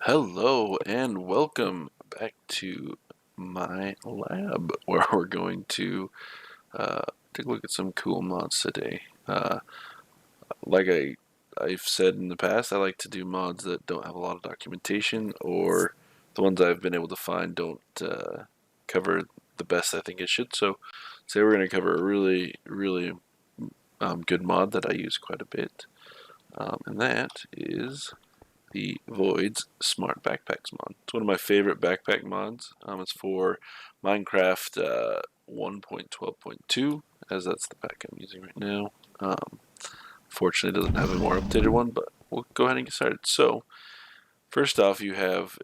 Hello and welcome back to my lab where we're going to take a look at some cool mods today. Like I've said in the past, I like to do mods that don't have a lot of documentation, or the ones I've been able to find don't cover the best I think it should. So today we're going to cover a really good mod that I use quite a bit, and that is the V0id's Smart Backpacks mod. It's one of my favorite backpack mods. It's for Minecraft 1.12.2, as that's the pack I'm using right now. Fortunately, it doesn't have a more updated one, but we'll go ahead and get started. So, first off, you have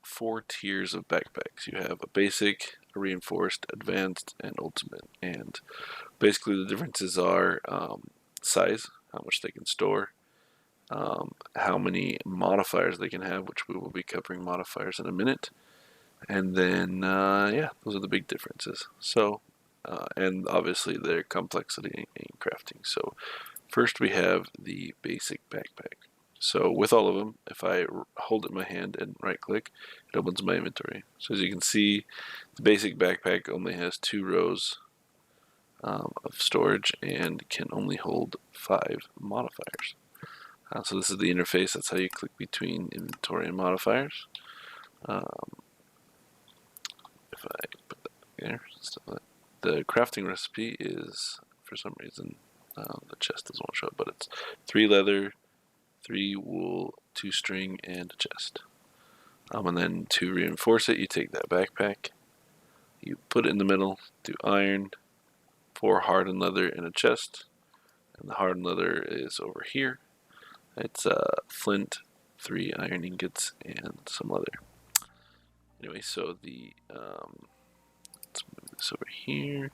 4 tiers of backpacks. You have a basic, a reinforced, advanced, and ultimate. And basically, the differences are size, how much they can store, how many modifiers they can have, which we will be covering modifiers in a minute. And then, yeah, those are the big differences. So, and obviously their complexity in crafting. So, first we have the basic backpack. So, with all of them, if I hold it in my hand and right click, it opens my inventory. So, as you can see, the basic backpack only has 2 rows of storage and can only hold 5 modifiers. So this is the interface. That's how you click between inventory and modifiers. If I put that there, the crafting recipe is, for some reason, the chest doesn't want to show up, but it's 3 leather, 3 wool, 2 string, and a chest. And then to reinforce it, you take that backpack, you put it in the middle, do iron, 4 hardened leather, and a chest. And the hardened leather is over here. It's flint, 3 iron ingots, and some leather. Anyway, so the let's move this over here.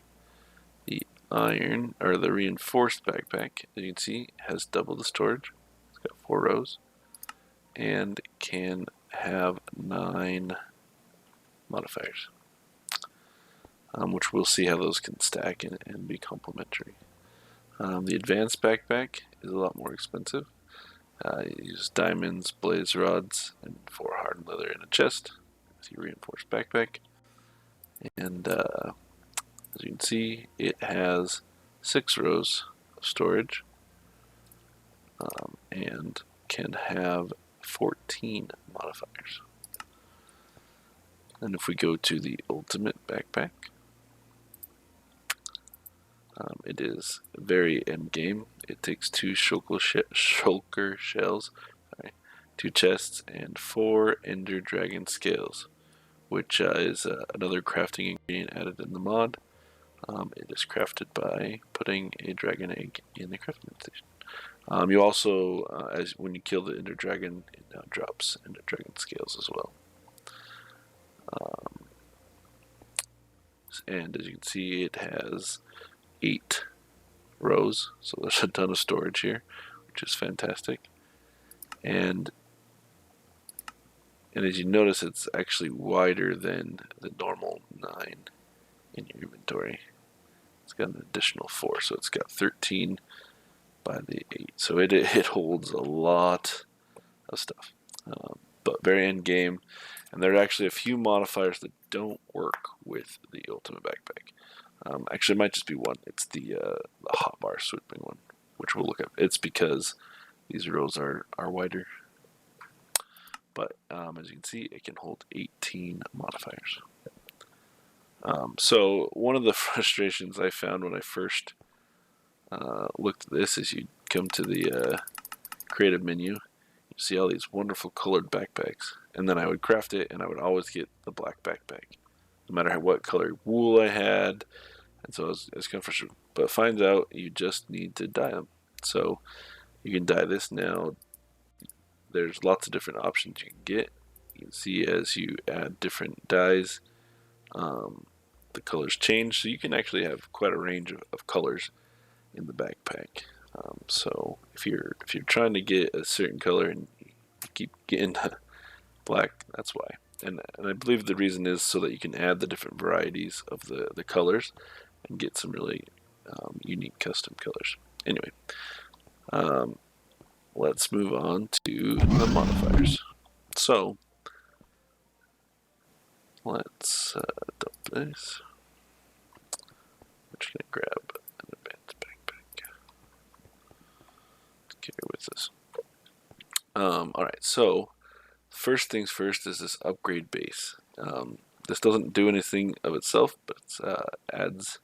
The iron, or the reinforced backpack, as you can see, has double the storage. It's got 4 rows, and can have 9 modifiers, which we'll see how those can stack and be complementary. The advanced backpack is a lot more expensive. You use diamonds, blaze rods, and 4 hardened leather in a chest with your reinforced backpack. And as you can see, it has 6 rows of storage and can have 14 modifiers. And if we go to the ultimate backpack, it is very end game. It takes 2 shulker shells, 2 chests, and 4 ender dragon scales, which is another crafting ingredient added in the mod. It is crafted by putting a dragon egg in the crafting station. You also, as when you kill the ender dragon, it now drops ender dragon scales as well. And as you can see, it has 8 rows, so there's a ton of storage here, which is fantastic. And as you notice, it's actually wider than the normal 9 in your inventory. It's got an additional 4, so it's got 13 by the 8. So it holds a lot of stuff, but very end game. And there are actually a few modifiers that don't work with the ultimate backpack. Actually, it might just be one. It's the Hotbar Swapping one, which we'll look at. It's because these rows are wider. But as you can see, it can hold 18 modifiers. So one of the frustrations I found when I first looked at this is you come to the creative menu, you see all these wonderful colored backpacks, and then I would craft it and I would always get the black backpack, no matter what color wool I had. And so I was kind of frustrated. But it finds out you just need to dye them. So you can dye this now. There's lots of different options you can get. You can see as you add different dyes, the colors change. So you can actually have quite a range of colors in the backpack. So if you're trying to get a certain color and you keep getting black, that's why. And I believe the reason is so that you can add the different varieties of the colors and get some really unique custom colors. Anyway, let's move on to the modifiers. So let's dump this. We're just gonna grab an advanced backpack to carry with us. Alright, so first things first is this upgrade base. This doesn't do anything of itself, but it's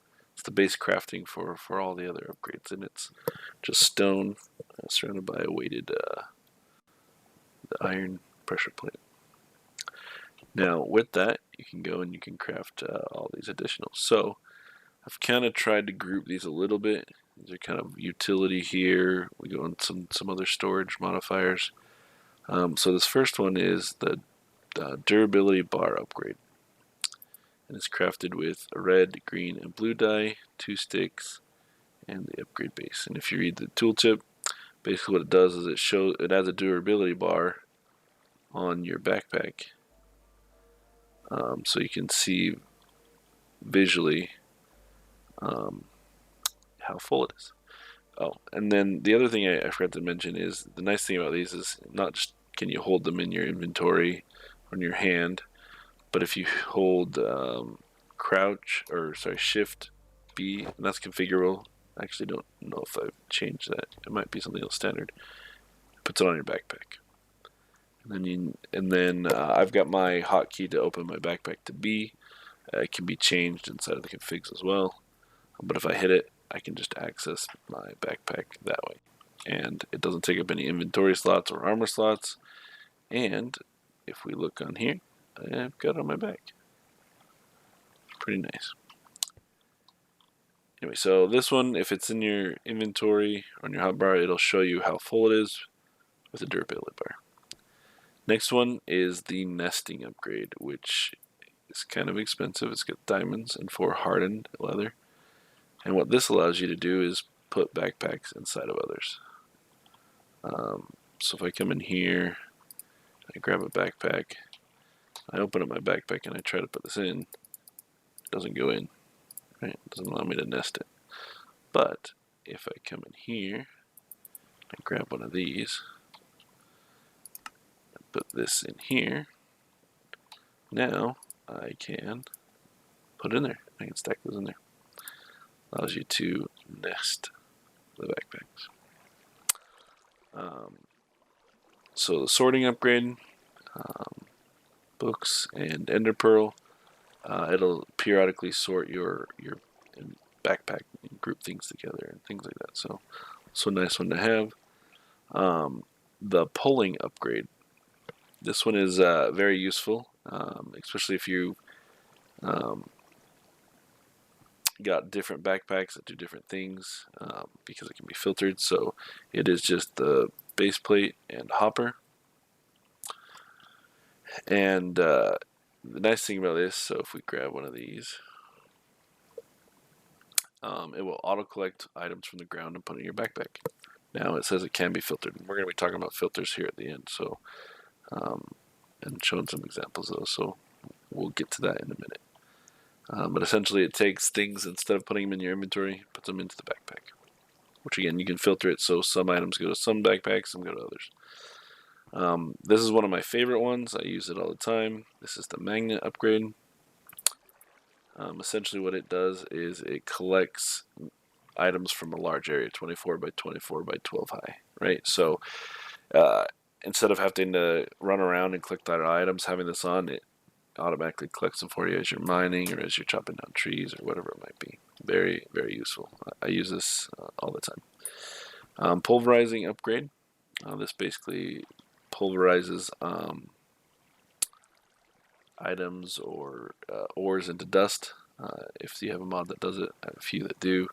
the base crafting for all the other upgrades, and it's just stone surrounded by a weighted the iron pressure plate. Now with that, you can go and you can craft all these additional. So I've kind of tried to group these a little bit. These are kind of utility here. We go on some other storage modifiers. So this first one is the durability bar upgrade. And it's crafted with a red, green, and blue dye, 2 sticks, and the upgrade base. And if you read the tooltip, basically what it does is it adds a durability bar on your backpack, so you can see visually how full it is. Oh, and then the other thing I forgot to mention is the nice thing about these is not just can you hold them in your inventory or in your hand, but if you hold Shift B, and that's configurable. I actually don't know if I've changed that. It might be something else standard. It puts it on your backpack. And then I've got my hotkey to open my backpack to B. It can be changed inside of the configs as well. But if I hit it, I can just access my backpack that way. And it doesn't take up any inventory slots or armor slots. And if we look on here, I've got it on my back. Pretty nice. Anyway, so this one, if it's in your inventory or on your hotbar, it'll show you how full it is with a durability bar. Next one is the nesting upgrade, which is kind of expensive. It's got diamonds and 4 hardened leather. And what this allows you to do is put backpacks inside of others. So if I come in here, I grab a backpack, I open up my backpack and I try to put this in, it doesn't go in. Right? It doesn't allow me to nest it. But if I come in here and grab one of these and put this in here, now I can put it in there. I can stack those in there. Allows you to nest the backpacks. So the sorting upgrade, books and ender pearl, it'll periodically sort your backpack and group things together and things like that. So a nice one to have. The pulling upgrade. This one is very useful, especially if you got different backpacks that do different things, because it can be filtered. So it is just the base plate and hopper. And the nice thing about this, so if we grab one of these, it will auto collect items from the ground and put it in your backpack. Now it says it can be filtered. We're going to be talking about filters here at the end, so and showing some examples of those. So we'll get to that in a minute. But essentially, it takes things, instead of putting them in your inventory, puts them into the backpack. Which again, you can filter it so some items go to some backpacks, some go to others. This is one of my favorite ones. I use it all the time. This is the magnet upgrade. Essentially what it does is it collects items from a large area, 24 by 24 by 12 high, right? So instead of having to run around and collect other items, having this on, it automatically collects them for you as you're mining or as you're chopping down trees or whatever it might be. Very, very useful. I use this all the time. Pulverizing upgrade. This basically pulverizes items or ores into dust. If you have a mod that does it, I have a few that do.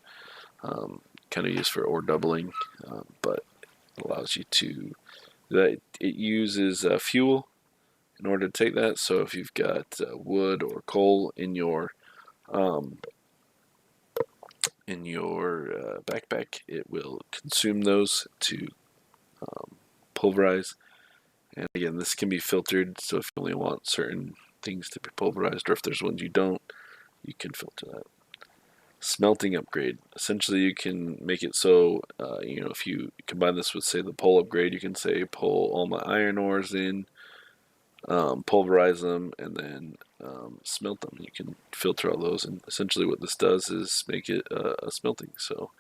Kind of used for ore doubling, but it allows you to. It uses fuel in order to take that. So if you've got wood or coal in your backpack, it will consume those to pulverize. And again, this can be filtered, so if you only want certain things to be pulverized, or if there's ones you don't, you can filter that. Smelting upgrade. Essentially, you can make it so, if you combine this with, say, the pull upgrade, you can say pull all my iron ores in, pulverize them, and then smelt them. You can filter all those, and essentially what this does is make it a smelting. So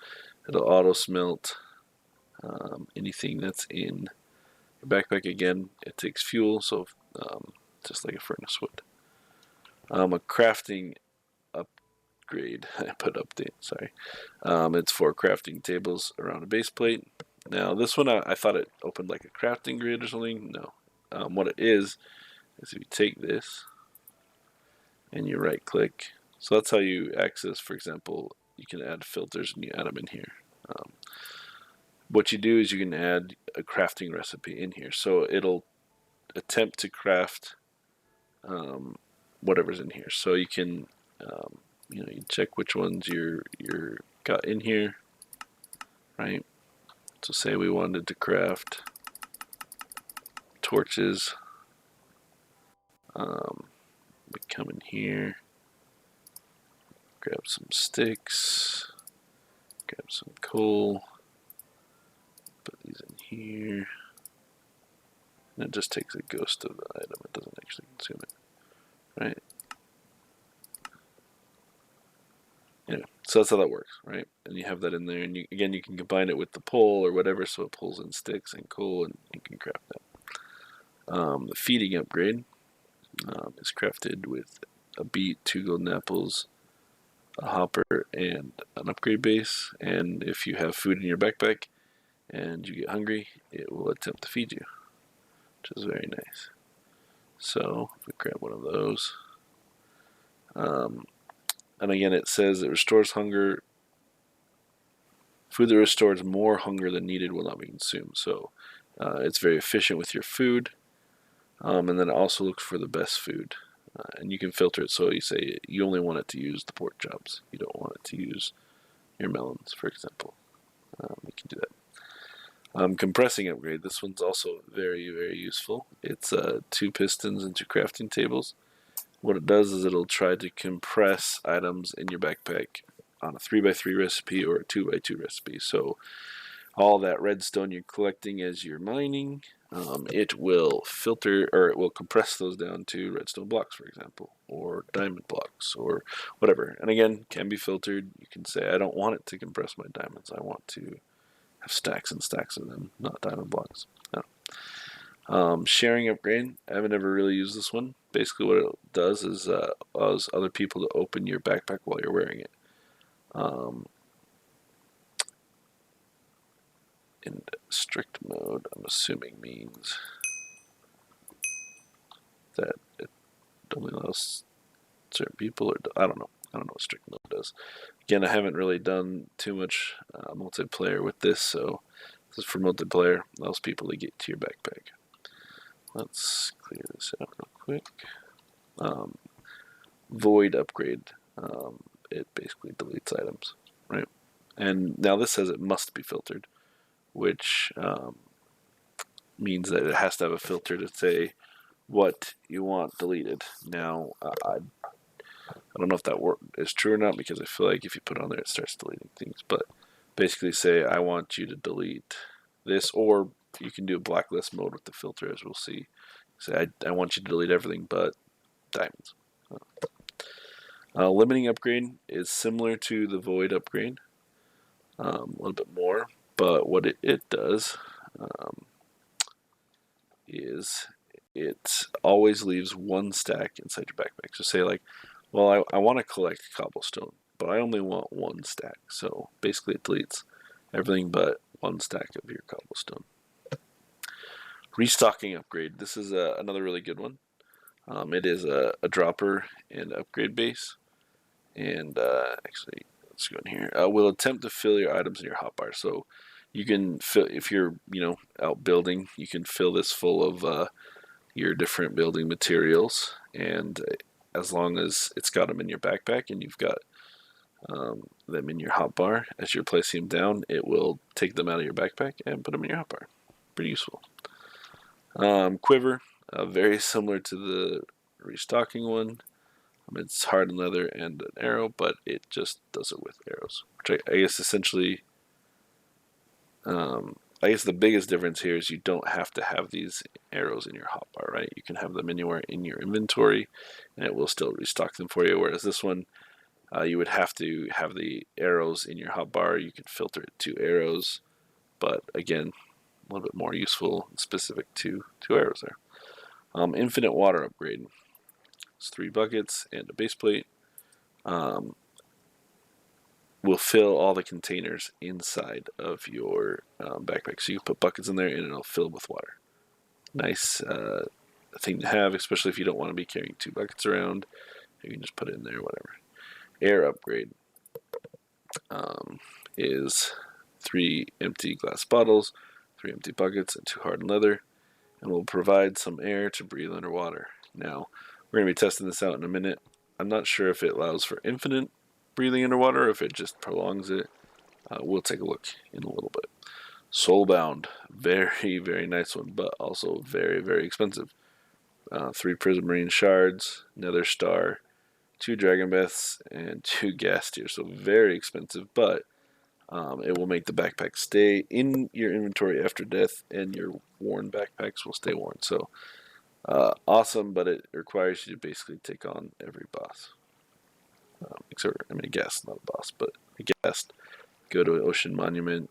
it'll auto smelt anything that's in your backpack. Again, it takes fuel, so just like a furnace would. A crafting upgrade. I put update, sorry. It's for crafting tables around a base plate. Now this one I thought it opened like a crafting grid or something. No. What it is if you take this and you right click, so that's how you access, for example, you can add filters and you add them in here. What you do is you can add a crafting recipe in here, so it'll attempt to craft whatever's in here. So you can you check which ones you're got in here, right? So say we wanted to craft torches. We come in here, grab some sticks, grab some coal, put these in here, and it just takes a ghost of the item. It doesn't actually consume it, right? Anyway, so that's how that works, right? And you have that in there, and again, you can combine it with the pole or whatever, so it pulls in sticks and coal, and you can craft that. The feeding upgrade is crafted with a beet, 2 golden apples, a hopper, and an upgrade base. And if you have food in your backpack and you get hungry, it will attempt to feed you, which is very nice. So if we grab one of those, and again it says it restores hunger. Food that restores more hunger than needed will not be consumed. So it's very efficient with your food. And then it also looks for the best food. And you can filter it, so you say you only want it to use the pork chops. You don't want it to use your melons, for example. You can do that. Compressing upgrade. This one's also very, very useful. It's 2 pistons and 2 crafting tables. What it does is it'll try to compress items in your backpack on a 3x3 recipe or a 2x2 recipe. So all that redstone you're collecting as you're mining, it will filter, or it will compress those down to redstone blocks, for example, or diamond blocks, or whatever. And again, can be filtered. You can say, I don't want it to compress my diamonds. I want to have stacks and stacks of them, not diamond blocks. No. Sharing upgrade. I haven't ever really used this one. Basically what it does is allows other people to open your backpack while you're wearing it. In strict mode, I'm assuming means that it only allows certain people, or I don't know. I don't know what strict mode does. Again, I haven't really done too much multiplayer with this, so this is for multiplayer. Allows people to get to your backpack. Let's clear this out real quick. Void upgrade. It basically deletes items, right? And now this says it must be filtered, which means that it has to have a filter to say what you want deleted. Now, I don't know if that is true or not, because I feel like if you put it on there, it starts deleting things. But basically say, I want you to delete this, or you can do a blacklist mode with the filter, as we'll see. Say, I want you to delete everything but diamonds. Limiting upgrade is similar to the void upgrade, a little bit more, but what it does is it always leaves 1 stack inside your backpack. So say like, well, I want to collect cobblestone, but I only want 1 stack. So basically it deletes everything but 1 stack of your cobblestone. Restocking upgrade. This is another really good one. It is a dropper and upgrade base. And actually, let's go in here. We'll attempt to fill your items in your hotbar. So you can fill, if you're out building, you can fill this full of your different building materials, and as long as it's got them in your backpack and you've got them in your hotbar, as you're placing them down, it will take them out of your backpack and put them in your hotbar. Pretty useful. Quiver, very similar to the restocking one. It's hard leather and an arrow, but it just does it with arrows, which I guess essentially I guess the biggest difference here is you don't have to have these arrows in your hotbar, right? You can have them anywhere in your inventory, and it will still restock them for you. Whereas this one, you would have to have the arrows in your hotbar. You could filter it to arrows, but again, a little bit more useful and specific to arrows there. Infinite water upgrade. It's 3 buckets and a base plate. Will fill all the containers inside of your backpack. So you put buckets in there and it'll fill with water. Nice thing to have, especially if you don't want to be carrying 2 buckets around. You can just put it in there, whatever. Air upgrade is 3 empty glass bottles, 3 empty buckets, and 2 hardened leather, and will provide some air to breathe underwater. Now, we're going to be testing this out in a minute. I'm not sure if it allows for infinite breathing underwater or if it just prolongs it. We'll take a look in a little bit. Soulbound, very, very nice one, but also very, very expensive. 3 prismarine shards, nether star, 2 dragon breaths, and 2 gas tiers. So very expensive, but it will make the backpack stay in your inventory after death, and your worn backpacks will stay worn. So awesome, but it requires you to basically take on every boss. Except, I mean, a guest, not a boss, but a guest. Go to an ocean monument,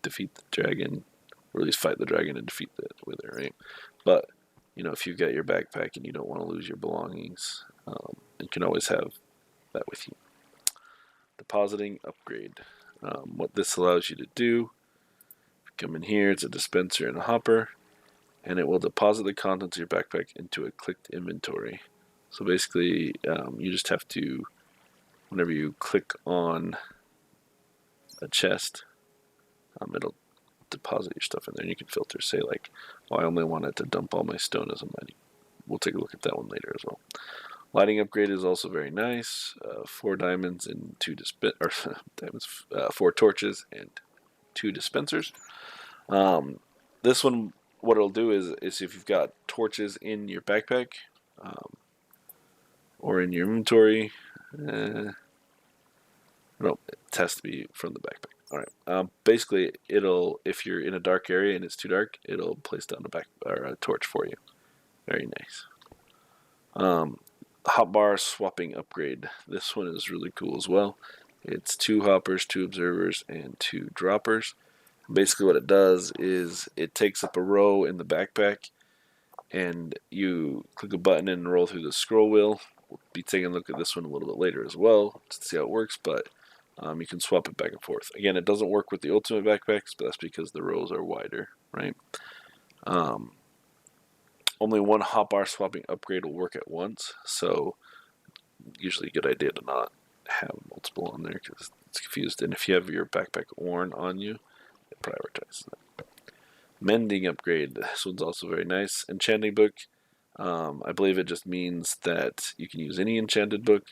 defeat the dragon, or at least fight the dragon and defeat the wither, right? But, you know, if you've got your backpack and you don't want to lose your belongings, you can always have that with you. Depositing upgrade. What this allows you to do, come in here, it's a dispenser and a hopper, and it will deposit the contents of your backpack into a clicked inventory. So basically, you just have to, whenever you click on a chest, it'll deposit your stuff in there, and you can filter, say like, well, I only wanted to dump all my stone as a mining. We'll take a look at that one later as well. Lighting upgrade is also very nice. 4 diamonds and 2 4 torches and 2 dispensers. This one, what it'll do is if you've got torches in your backpack or in your inventory, no, it has to be from the backpack. All right. Basically, if you're in a dark area and it's too dark, it'll place down a torch for you. Very nice. Hotbar Swapping Upgrade. This one is really cool as well. It's 2 hoppers, 2 observers, and 2 droppers. Basically what it does is it takes up a row in the backpack, and you click a button and roll through the scroll wheel. We'll be taking a look at this one a little bit later as well to see how it works, but you can swap it back and forth. Again, it doesn't work with the ultimate backpacks, but that's because the rows are wider, right? Only one hotbar swapping upgrade will work at once, so usually a good idea to not have multiple on there because it's confused. And if you have your backpack worn on you, it prioritizes that. Mending upgrade. This one's also very nice. Enchanting book. I believe it just means that you can use any enchanted book.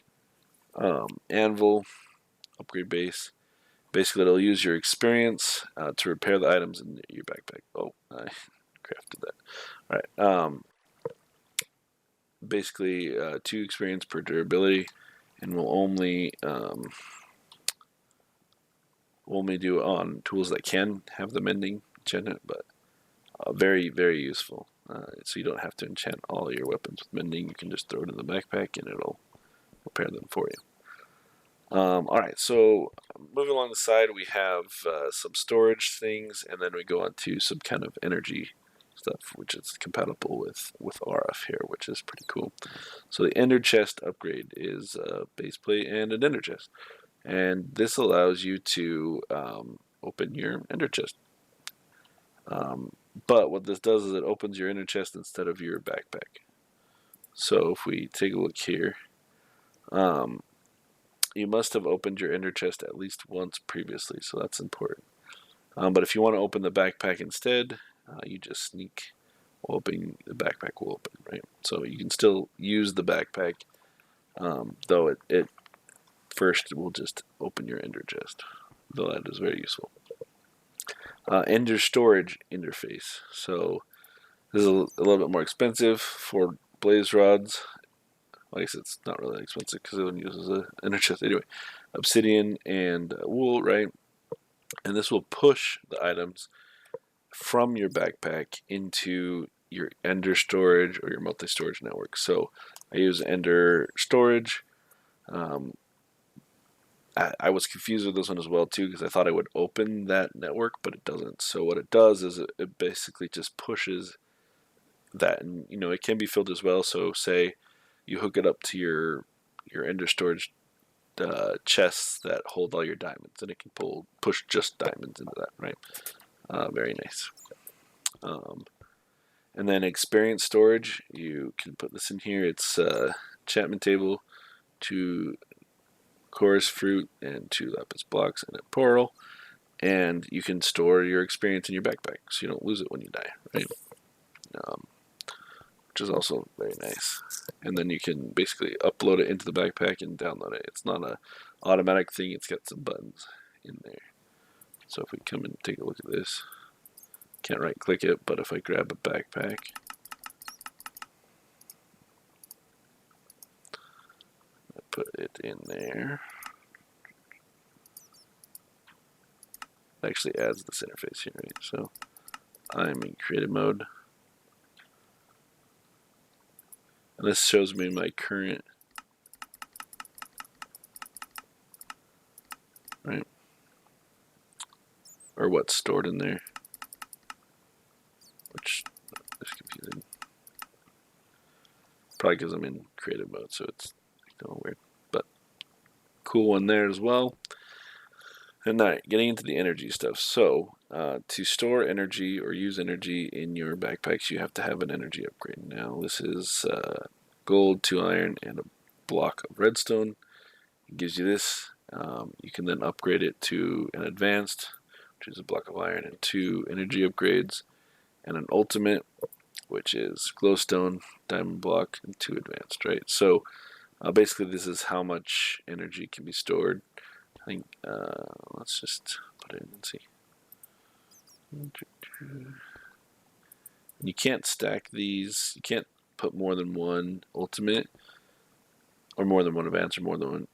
Anvil. Upgrade base. Basically, it'll use your experience to repair the items in your backpack. Oh, I crafted that. All right. Basically, 2 experience per durability, and we'll only do on tools that can have the mending enchantment, but very, very useful. So you don't have to enchant all your weapons with mending. You can just throw it in the backpack, and it'll repair them for you. Alright, so moving along the side, we have some storage things, and then we go on to some kind of energy stuff, which is compatible with RF here, which is pretty cool. So the Ender Chest upgrade is a base plate and an Ender Chest, and this allows you to open your Ender Chest. But what this does is it opens your Ender Chest instead of your backpack. So if we take a look here, you must have opened your Ender Chest at least once previously, so that's important. But if you want to open the backpack instead, you just sneak, open the backpack will open, right? So you can still use the backpack, though it first will just open your Ender Chest, though that is very useful. Ender Storage interface. So this is a little bit more expensive for blaze rods. I guess it's not really expensive because it only uses an Ender Chest anyway. Obsidian and wool, right? And this will push the items from your backpack into your Ender storage or your multi-storage network. So I use Ender storage. I was confused with this one as well too, because I thought it would open that network, but it doesn't. So what it does is it basically just pushes that, and it can be filled as well. So say you hook it up to your Ender storage chests that hold all your diamonds, and it can push just diamonds into that, right? Very nice. And then experience storage, you can put this in here. It's enchantment table, 2 chorus fruit, and 2 lapis blocks, and a portal. And you can store your experience in your backpack, so you don't lose it when you die, right? Which is also very nice. And then you can basically upload it into the backpack and download it. It's not a automatic thing. It's got some buttons in there. So if we come and take a look at this, can't right click it, but if I grab a backpack, I put it in there, it actually adds this interface here, right? So I'm in creative mode, and this shows me my current, right, or what's stored in there, which is confusing. Probably because I'm in creative mode, so it's weird, but cool one there as well. And now, getting into the energy stuff. So, to store energy or use energy in your backpacks, you have to have an energy upgrade. Now, this is gold, 2 iron, and a block of redstone. It gives you this. You can then upgrade it to an advanced, which is a block of iron and 2 energy upgrades, and an ultimate, which is glowstone, diamond block, and 2 advanced, right? So, basically, this is how much energy can be stored. I think, let's just put it in and see. You can't stack these. You can't put more than 1 ultimate, or more than 1 advanced, or more than 1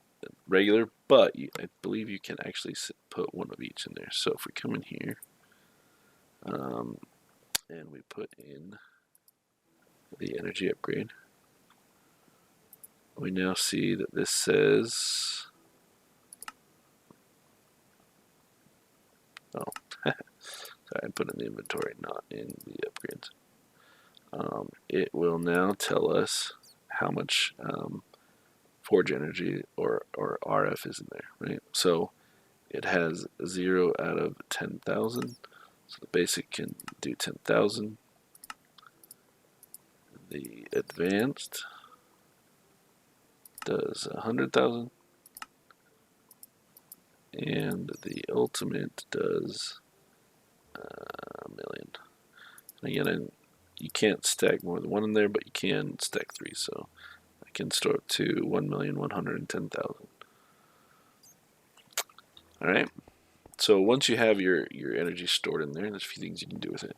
regular, but I believe you can actually put 1 of each in there. So if we come in here, and we put in the energy upgrade, we now see that this says, oh, sorry, I put in the inventory, not in the upgrades. It will now tell us how much forge energy or RF is in there, right? So it has 0 out of 10,000. So the basic can do 10,000. The advanced does 100,000. And the ultimate does a million. And again, you can't stack more than 1 in there, but you can stack 3. So I can store up to 1,110,000. All right. So once you have your energy stored in there, there's a few things you can do with it.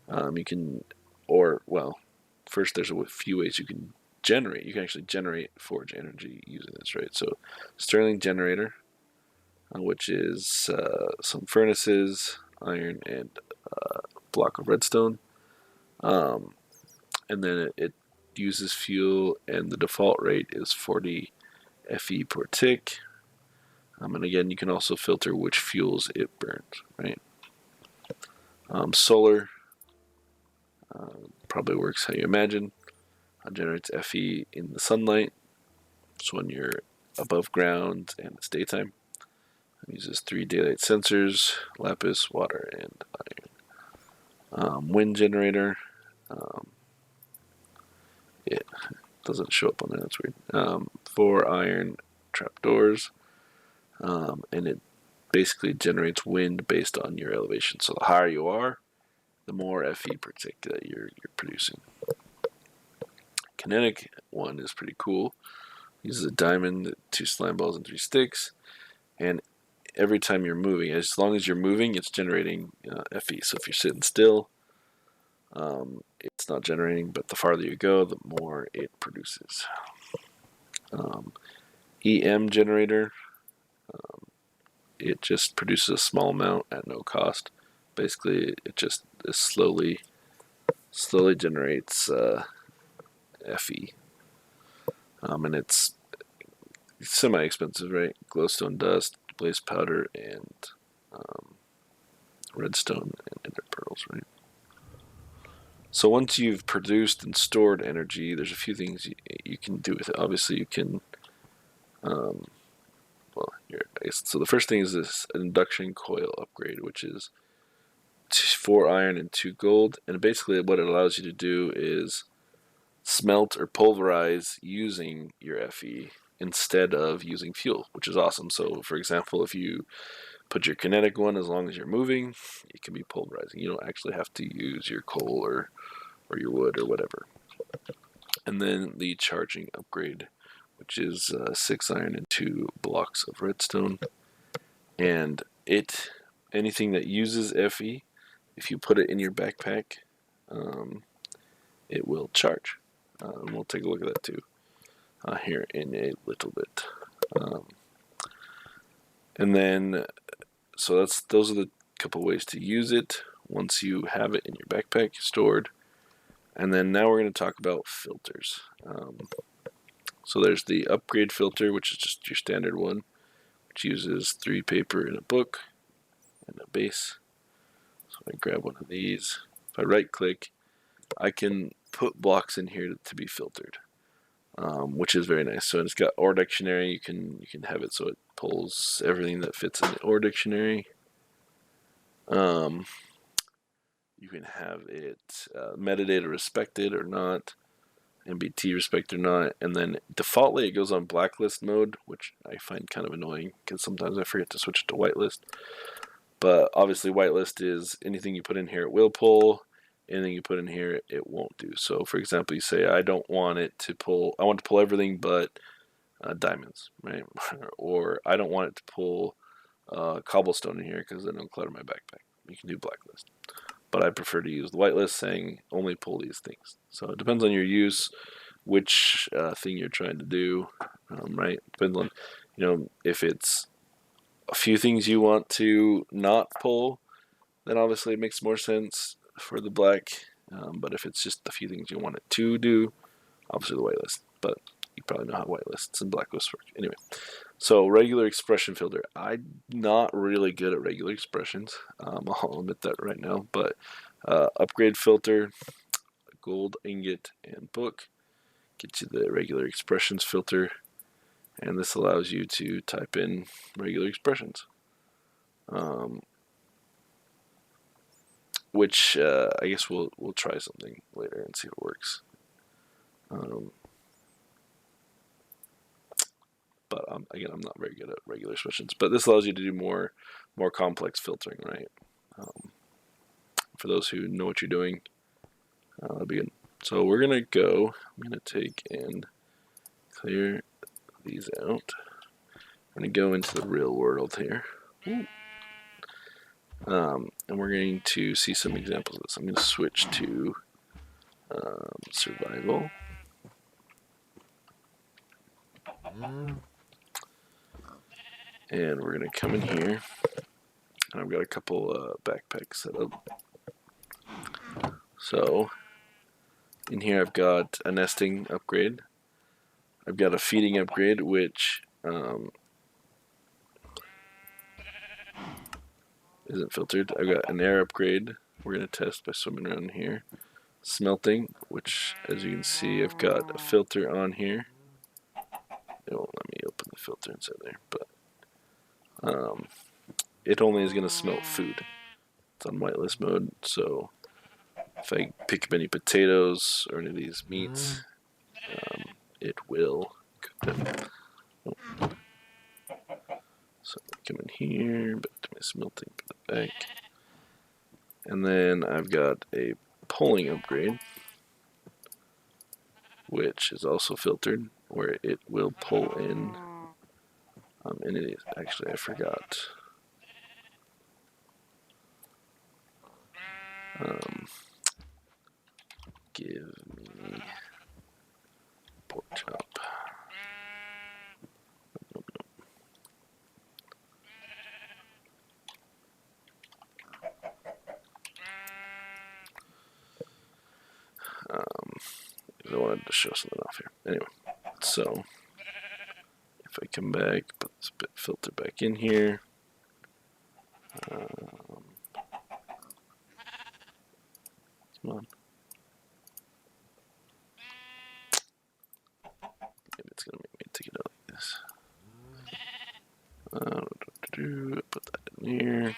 You can, first there's a few ways you can generate. You can actually generate forge energy using this, right? So Sterling generator, which is some furnaces, iron, and a block of redstone. And then it uses fuel, and the default rate is 40 Fe per tick. And again, you can also filter which fuels it burns, right? Solar probably works how you imagine. Generates Fe in the sunlight, so when you're above ground and it's daytime. It uses 3 daylight sensors, lapis, water, and iron. Wind generator. It doesn't show up on there, that's weird. 4 iron trapdoors. And it basically generates wind based on your elevation. So the higher you are, the more Fe per tick that you're producing. Kinetic one is pretty cool. Uses a diamond, 2 slime balls, and 3 sticks. And every time you're moving, as long as you're moving, it's generating Fe. So if you're sitting still, it's not generating, but the farther you go, the more it produces. EM generator, it just produces a small amount at no cost. Basically, it just this slowly generates Fe, and it's semi-expensive, right? Glowstone dust, blaze powder, and redstone and ender pearls, right? So once you've produced and stored energy, there's a few things you can do with it. Obviously, you can, so the first thing is this Induction Coil upgrade, which is 4 iron and 2 gold. And basically what it allows you to do is smelt or pulverize using your Fe instead of using fuel, which is awesome. So for example, if you put your kinetic one, as long as you're moving, it can be pulverizing. You don't actually have to use your coal or your wood or whatever. And then the charging upgrade, which is 6 iron and 2 blocks of redstone. And anything that uses Fe, if you put it in your backpack, it will charge. And we'll take a look at that too here in a little bit. And then, so those are the couple ways to use it once you have it in your backpack stored. And then now we're going to talk about filters. So there's the upgrade filter, which is just your standard one, which uses 3 paper and a book and a base. So I grab one of these. If I right click, I can put blocks in here to be filtered, which is very nice. So it's got OR dictionary. You can have it so it pulls everything that fits in the OR dictionary. You can have it metadata respected or not, MBT respected or not, and then defaultly it goes on blacklist mode, which I find kind of annoying because sometimes I forget to switch it to whitelist. But obviously whitelist is anything you put in here it will pull, anything you put in here it won't do. So for example, you say I want to pull everything but diamonds, right? Or I don't want it to pull cobblestone in here because then it'll clutter my backpack. You can do blacklist. But I prefer to use the whitelist saying only pull these things. So it depends on your use, which thing you're trying to do, right? Depends on, if it's a few things you want to not pull, then obviously it makes more sense for the black. But if it's just a few things you want it to do, obviously the whitelist. But you probably know how whitelists and blacklists work. Anyway, so regular expression filter. I'm not really good at regular expressions. I'll admit that right now. But upgrade filter, gold ingot, and book get you the regular expressions filter. And this allows you to type in regular expressions. Which I guess we'll try something later and see if it works. But again, I'm not very good at regular expressions. But this allows you to do more complex filtering, right? For those who know what you're doing, that'll be good. So we're gonna go. I'm gonna take and clear these out. I'm gonna go into the real world here. And we're going to see some examples of this. I'm going to switch to survival. And we're going to come in here. And I've got a couple backpacks set up. So in here I've got a nesting upgrade. I've got a feeding upgrade, which isn't filtered. I've got an air upgrade. We're going to test by swimming around here. Smelting, which as you can see I've got a filter on here. It won't let me open the filter inside there, but it only is going to smelt food. It's on whitelist mode, so if I pick up any potatoes or any of these meats, it will cook them. So I come in here, back to my smelting, put it back. And then I've got a pulling upgrade, which is also filtered, where it will pull in any of these. Actually, I forgot. Give me pork chop. to show something off here. Anyway, so if I come back, put this bit filter back in here. Come on. Maybe it's gonna make me take it out like this. Put that in here.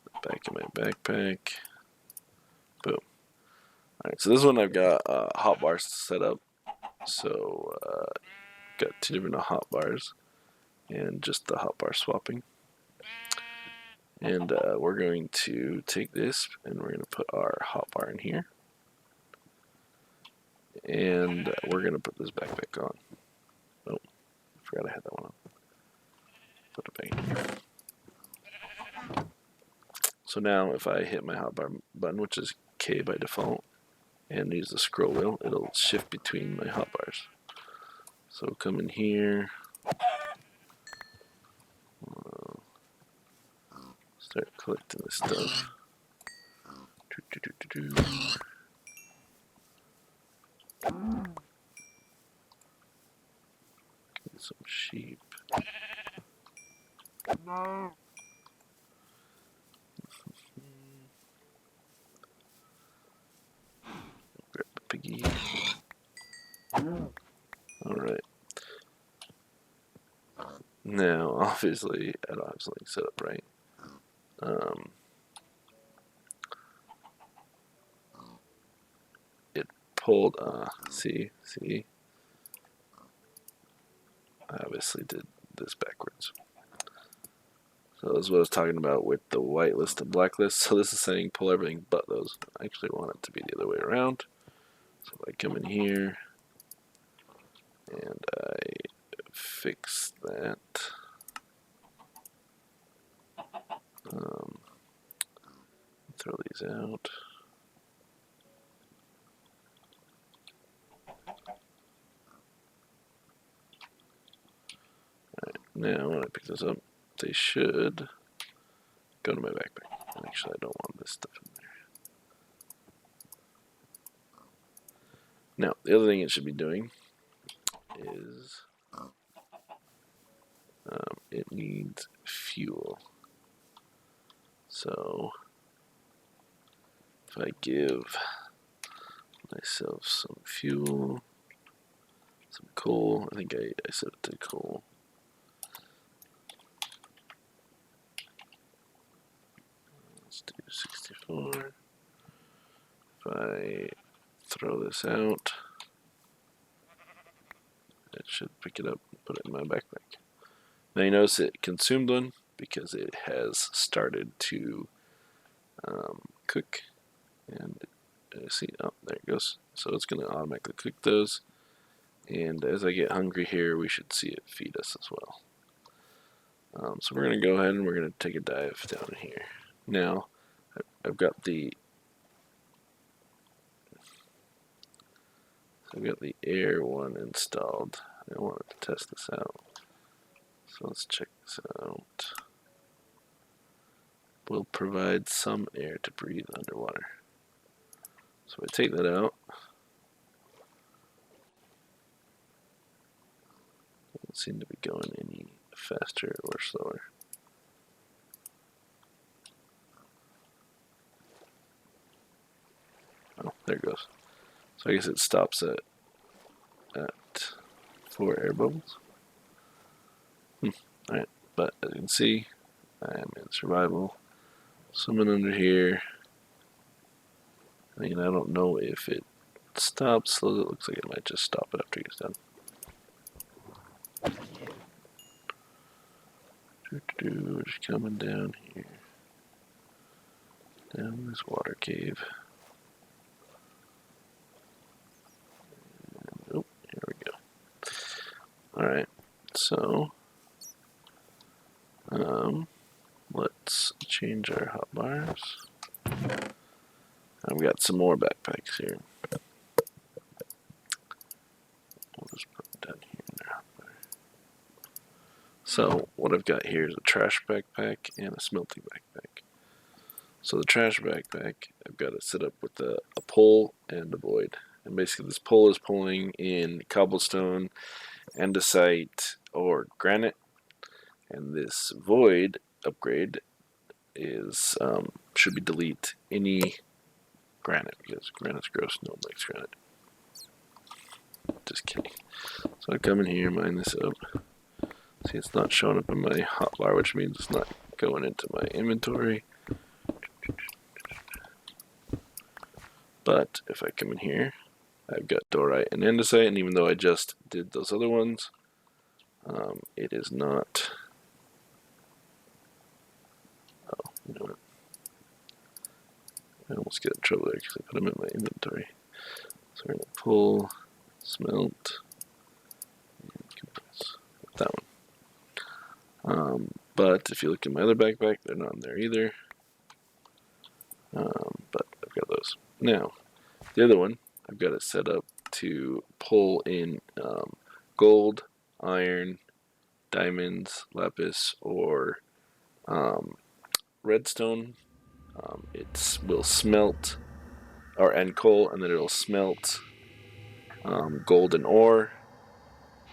Put it back in my backpack. Boom. Alright, so this one I've got hotbars set up. So got 2 different hotbars and just the hotbar swapping. And we're going to take this and we're going to put our hotbar in here. And we're going to put this backpack on. Oh, I forgot I had that one on. Put it back in here. So now if I hit my hotbar button, which is K by default, and use the scroll wheel, it'll shift between my hotbars. So come in here. Start collecting this stuff. Get some sheep. No. Grab the piggy. Alright. Now, obviously, I don't have something set up right. It pulled, see, I obviously did this backwards. So this is what I was talking about with the whitelist and blacklist. So this is saying pull everything but those. I actually want it to be the other way around. So I come in here and I fix that. Throw these out. Alright, now when I pick this up, they should go to my backpack. And actually, I don't want this stuff in there. Now, the other thing it should be doing is it needs fuel. So if I give myself some fuel, some coal, I think I set it to coal. Let's do 64. If I throw this out, it should pick it up and put it in my backpack. Now you notice it consumed one because it has started to cook. And see, oh, there it goes. So it's going to automatically cook those. And as I get hungry here, we should see it feed us as well. So we're going to go ahead and we're going to take a dive down in here. Now, I've got the air one installed. I wanted to test this out. So let's check this out. Will provide some air to breathe underwater. So I take that out. Doesn't seem to be going any faster or slower. Oh, there it goes. So I guess it stops at 4 air bubbles. Alright, but as you can see, I am in survival. Someone under here. I mean, I don't know if it stops, so it looks like it might just stop it after he's done. Just coming down here. Down this water cave. And, oh, here we go. Alright, so let's change our hotbars. I've got some more backpacks here. We'll just put it down here in there. So what I've got here is a trash backpack and a smelting backpack. So the trash backpack, I've got it set up with a pole and a void. And basically this pull is pulling in cobblestone, andesite, or granite. And this void upgrade is should be delete any granite, because granite's gross. No one likes granite. Just kidding. So I come in here, mine this up. See, it's not showing up in my hotbar, which means it's not going into my inventory. But if I come in here, I've got dorite and andesite, and even though I just did those other ones, it is not. Oh, you know what? I almost get in trouble there because I put them in my inventory. So we're going to pull, smelt, and compress. That one. But if you look at my other backpack, they're not in there either. But I've got those. Now, the other one, I've got it set up to pull in gold, iron, diamonds, lapis, or redstone. It will smelt, and coal, and then it'll smelt golden ore,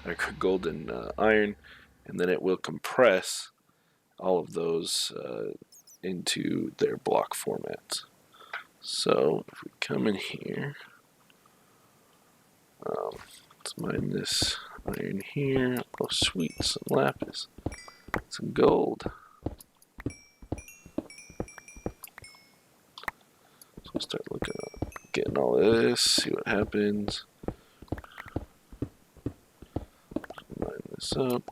or golden iron, and then it will compress all of those into their block formats. So if we come in here, let's mine this iron here. Oh sweet, some lapis, some gold. So we'll start looking at getting all this, see what happens. Line this up.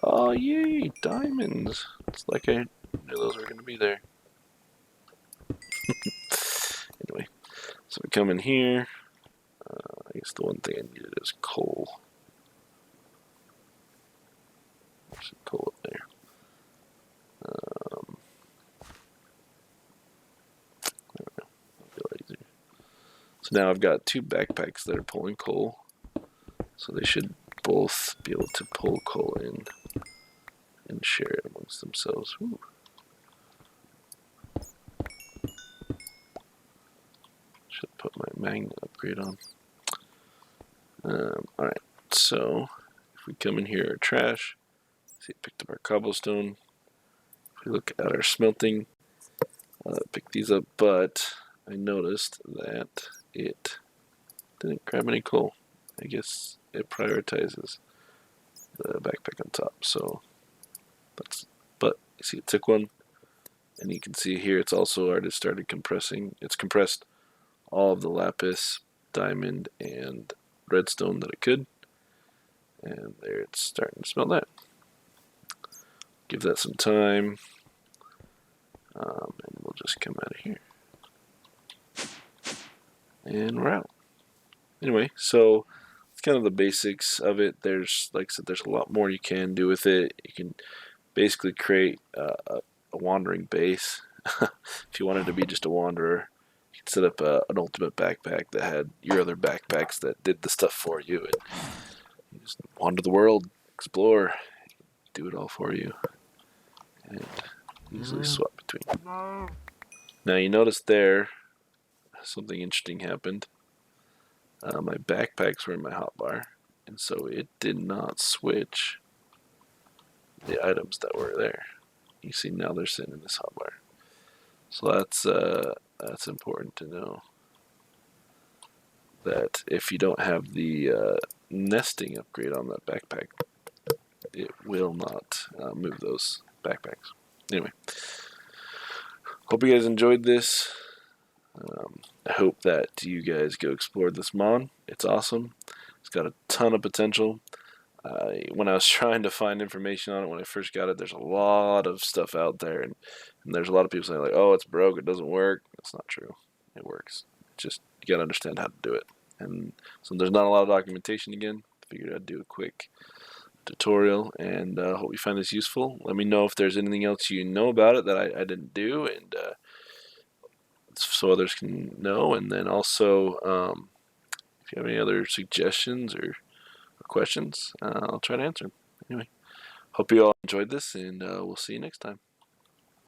Oh yay, diamonds! It's like I knew those were going to be there. Anyway, so we come in here. I guess the one thing I needed is coal. There's some coal up there. I don't know. It'll be a lot easier. So now I've got two backpacks that are pulling coal. So they should both be able to pull coal in and share it amongst themselves. Ooh. Should put my magnet upgrade on. Alright, so if we come in here, our trash, see it picked up our cobblestone. If we look at our smelting, pick these up, but I noticed that it didn't grab any coal. I guess it prioritizes the backpack on top. So but you see it took one, and you can see here it's also already started compressing. It's compressed all of the lapis, diamond, and redstone that it could, and there it's starting to smell that. Give that some time, and we'll just come out of here, and we're out. Anyway, so it's kind of the basics of it. There's, like I said, there's a lot more you can do with it. You can basically create a wandering base. If you wanted to be just a wanderer, you could set up an ultimate backpack that had your other backpacks that did the stuff for you, and you just wander the world, explore, do it all for you, and easily swap between. Now you notice there something interesting happened. My backpacks were in my hotbar, and so it did not switch the items that were there. You see now they're sitting in this hotbar. So that's important to know, that if you don't have the nesting upgrade on that backpack, it will not move those backpacks. Anyway, hope you guys enjoyed this. I hope that you guys go explore this mod. It's awesome. It's got a ton of potential. When I was trying to find information on it when I first got it, there's a lot of stuff out there, and there's a lot of people saying like, "Oh, it's broke, it doesn't work." That's not true. It works. Just you gotta understand how to do it. And so there's not a lot of documentation. Again, figured I'd do a quick tutorial, and hope you find this useful. Let me know if there's anything else you know about it that I didn't do, and so others can know. And then also, if you have any other suggestions or questions, I'll try to answer them. Anyway, hope you all enjoyed this, and we'll see you next time.